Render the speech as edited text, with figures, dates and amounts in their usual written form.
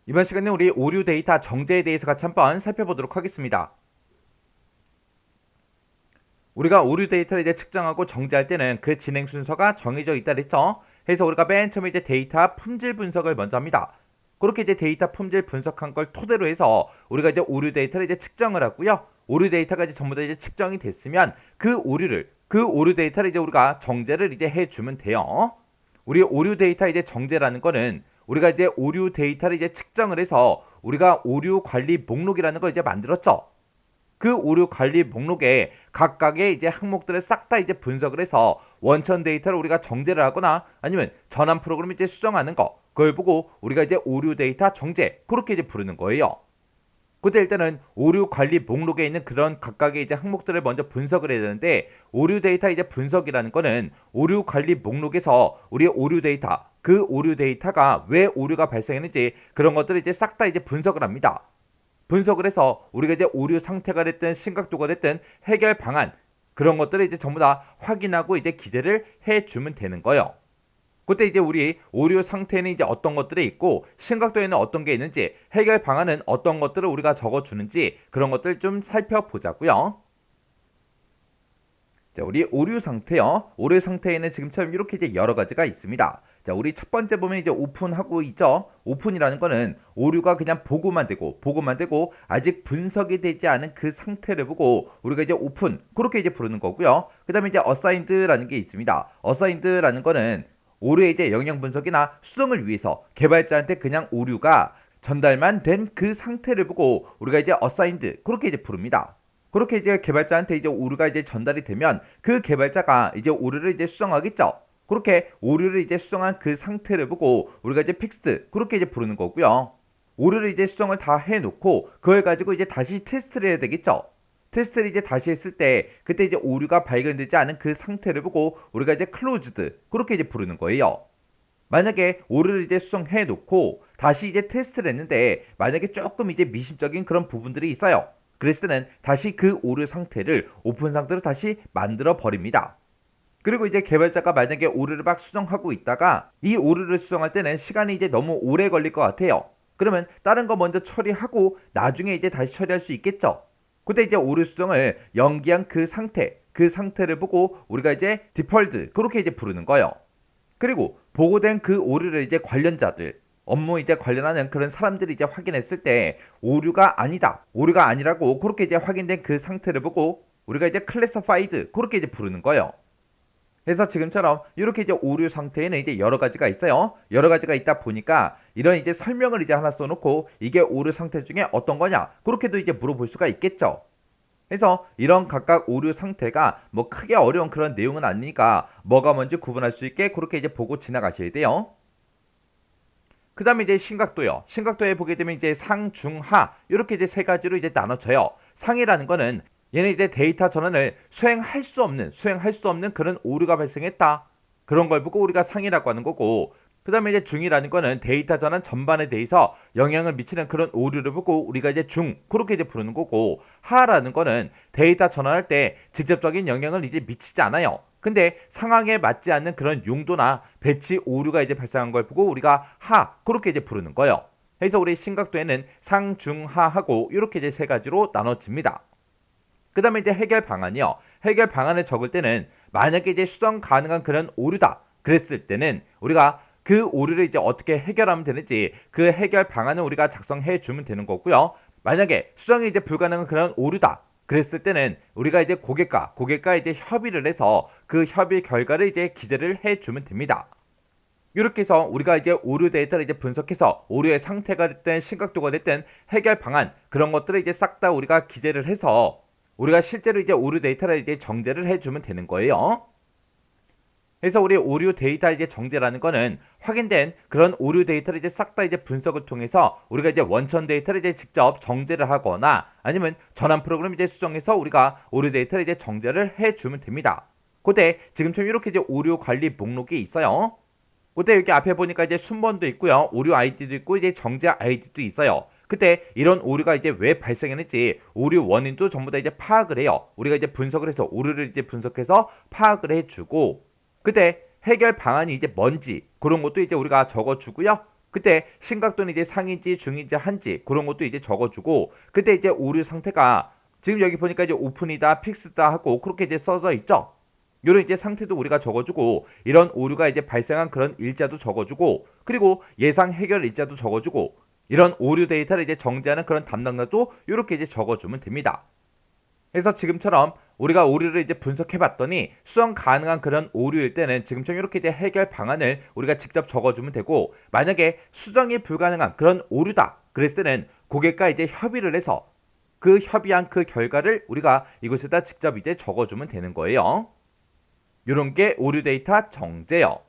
이번 시간에 우리 오류 데이터 정제에 대해서 같이 한번 살펴보도록 하겠습니다. 우리가 오류 데이터를 이제 측정하고 정제할 때는 그 진행 순서가 정해져 있다 그랬죠. 그래서 우리가 맨 처음에 이제 데이터 품질 분석을 먼저 합니다. 그렇게 이제 데이터 품질 분석한 걸 토대로 해서 우리가 이제 오류 데이터를 이제 측정을 하고요. 오류 데이터가 이제 전부 다 이제 측정이 됐으면 그 오류 데이터를 이제 우리가 정제를 이제 해주면 돼요. 우리 오류 데이터 이제 정제라는 거는 우리가 이제 오류 데이터를 이제 측정을 해서 우리가 오류 관리 목록이라는 걸 이제 만들었죠. 그 오류 관리 목록에 각각의 이제 항목들을 싹 다 이제 분석을 해서 원천 데이터를 우리가 정제를 하거나 아니면 전환 프로그램을 이제 수정하는 거, 그걸 보고 우리가 이제 오류 데이터 정제, 그렇게 이제 부르는 거예요. 그때 일단은 오류 관리 목록에 있는 그런 각각의 이제 항목들을 먼저 분석을 해야 되는데, 오류 데이터 이제 분석이라는 거는 오류 관리 목록에서 우리 오류 데이터, 그 오류 데이터가 왜 오류가 발생했는지 그런 것들을 이제 싹 다 이제 분석을 합니다. 분석을 해서 우리가 이제 오류 상태가 됐든 심각도가 됐든 해결 방안, 그런 것들을 이제 전부 다 확인하고 이제 기재를 해주면 되는 거예요. 그때 이제 우리 오류 상태는 이제 어떤 것들이 있고 심각도에는 어떤 게 있는지, 해결 방안은 어떤 것들을 우리가 적어주는지, 그런 것들 좀 살펴보자고요. 자, 우리 오류 상태요. 오류 상태에는 지금처럼 이렇게 이제 여러 가지가 있습니다. 자, 우리 첫 번째 보면 이제 오픈하고 있죠. 오픈이라는 거는 오류가 그냥 보고만 되고 아직 분석이 되지 않은 그 상태를 보고 우리가 이제 오픈, 그렇게 이제 부르는 거고요. 그다음에 이제 어사인드라는 게 있습니다. 어사인드라는 거는 오류의 이제 영역 분석이나 수정을 위해서 개발자한테 그냥 오류가 전달만 된 그 상태를 보고 우리가 이제 어사인드, 그렇게 이제 부릅니다. 그렇게 이제 개발자한테 이제 오류가 이제 전달이 되면 그 개발자가 이제 오류를 이제 수정하겠죠. 그렇게 오류를 이제 수정한 그 상태를 보고 우리가 이제 픽스드, 그렇게 이제 부르는 거고요. 오류를 이제 수정을 다 해놓고 그걸 가지고 이제 다시 테스트를 해야 되겠죠. 테스트를 이제 다시 했을 때 그때 이제 오류가 발견되지 않은 그 상태를 보고 우리가 이제 클로즈드, 그렇게 이제 부르는 거예요. 만약에 오류를 이제 수정해 놓고 다시 이제 테스트를 했는데 만약에 조금 이제 미심적인 그런 부분들이 있어요. 그랬을 때는 다시 그 오류 상태를 오픈 상태로 다시 만들어 버립니다. 그리고 이제 개발자가 만약에 오류를 막 수정하고 있다가 이 오류를 수정할 때는 시간이 이제 너무 오래 걸릴 것 같아요. 그러면 다른 거 먼저 처리하고 나중에 이제 다시 처리할 수 있겠죠. 그때 이제 오류 수정을 연기한 그 상태를 보고 우리가 이제 디펄트, 그렇게 이제 부르는 거예요. 그리고 보고된 그 오류를 이제 관련자들, 업무 이제 관련하는 그런 사람들이 이제 확인했을 때 오류가 아니라고 그렇게 이제 확인된 그 상태를 보고 우리가 이제 클래시파이드, 그렇게 이제 부르는 거예요. 그래서 지금처럼 이렇게 이제 오류 상태에는 이제 여러 가지가 있어요. 여러 가지가 있다 보니까 이런 이제 설명을 이제 하나 써놓고 이게 오류 상태 중에 어떤 거냐, 그렇게도 이제 물어볼 수가 있겠죠. 그래서 이런 각각 오류 상태가 뭐 크게 어려운 그런 내용은 아니니까 뭐가 뭔지 구분할 수 있게 그렇게 이제 보고 지나가셔야 돼요. 그 다음에 이제 심각도요. 심각도에 보게 되면 이제 상, 중, 하, 이렇게 이제 세 가지로 이제 나눠져요. 상이라는 거는 얘는 이제 데이터 전환을 수행할 수 없는 그런 오류가 발생했다, 그런 걸 보고 우리가 상이라고 하는 거고, 그 다음에 이제 중이라는 거는 데이터 전환 전반에 대해서 영향을 미치는 그런 오류를 보고 우리가 이제 중, 그렇게 이제 부르는 거고, 하라는 거는 데이터 전환할 때 직접적인 영향을 이제 미치지 않아요. 근데 상황에 맞지 않는 그런 용도나 배치 오류가 이제 발생한 걸 보고 우리가 하, 그렇게 이제 부르는 거예요. 그래서 우리 심각도에는 상, 중, 하하고 이렇게 이제 세 가지로 나눠집니다. 그 다음에 이제 해결 방안이요. 해결 방안을 적을 때는 만약에 이제 수정 가능한 그런 오류다, 그랬을 때는 우리가 그 오류를 이제 어떻게 해결하면 되는지 그 해결 방안을 우리가 작성해 주면 되는 거고요. 만약에 수정이 이제 불가능한 그런 오류다, 그랬을 때는 우리가 이제 고객과 이제 협의를 해서 그 협의 결과를 이제 기재를 해 주면 됩니다. 이렇게 해서 우리가 이제 오류 데이터를 이제 분석해서 오류의 상태가 됐든 심각도가 됐든 해결 방안, 그런 것들을 이제 싹 다 우리가 기재를 해서 우리가 실제로 이제 오류 데이터를 이제 정제를 해주면 되는 거예요. 그래서 우리 오류 데이터 이제 정제라는 거는 확인된 그런 오류 데이터를 이제 싹 다 이제 분석을 통해서 우리가 이제 원천 데이터를 이제 직접 정제를 하거나 아니면 전환 프로그램 이제 수정해서 우리가 오류 데이터를 이제 정제를 해주면 됩니다. 그때 지금처럼 이렇게 이제 오류 관리 목록이 있어요. 그때 여기 앞에 보니까 이제 순번도 있고요, 오류 아이디도 있고 이제 정제 아이디도 있어요. 그때 이런 오류가 이제 왜 발생했는지 오류 원인도 전부 다 이제 파악을 해요. 우리가 이제 분석을 해서 오류를 이제 분석해서 파악을 해주고, 그때 해결 방안이 이제 뭔지 그런 것도 이제 우리가 적어주고요. 그때 심각도는 이제 상인지 중인지 한지 그런 것도 이제 적어주고 그때 이제 오류 상태가 지금 여기 보니까 이제 오픈이다 픽스다 하고 그렇게 이제 써져 있죠. 이런 이제 상태도 우리가 적어주고 이런 오류가 이제 발생한 그런 일자도 적어주고 그리고 예상 해결 일자도 적어주고 이런 오류 데이터를 이제 정지하는 그런 담당자도 이렇게 이제 적어주면 됩니다. 그래서 지금처럼 우리가 오류를 이제 분석해봤더니 수정 가능한 그런 오류일 때는 지금처럼 이렇게 이제 해결 방안을 우리가 직접 적어주면 되고 만약에 수정이 불가능한 그런 오류다 그랬을 때는 고객과 이제 협의를 해서 그 협의한 그 결과를 우리가 이곳에다 직접 이제 적어주면 되는 거예요. 이런 게 오류 데이터 정제요.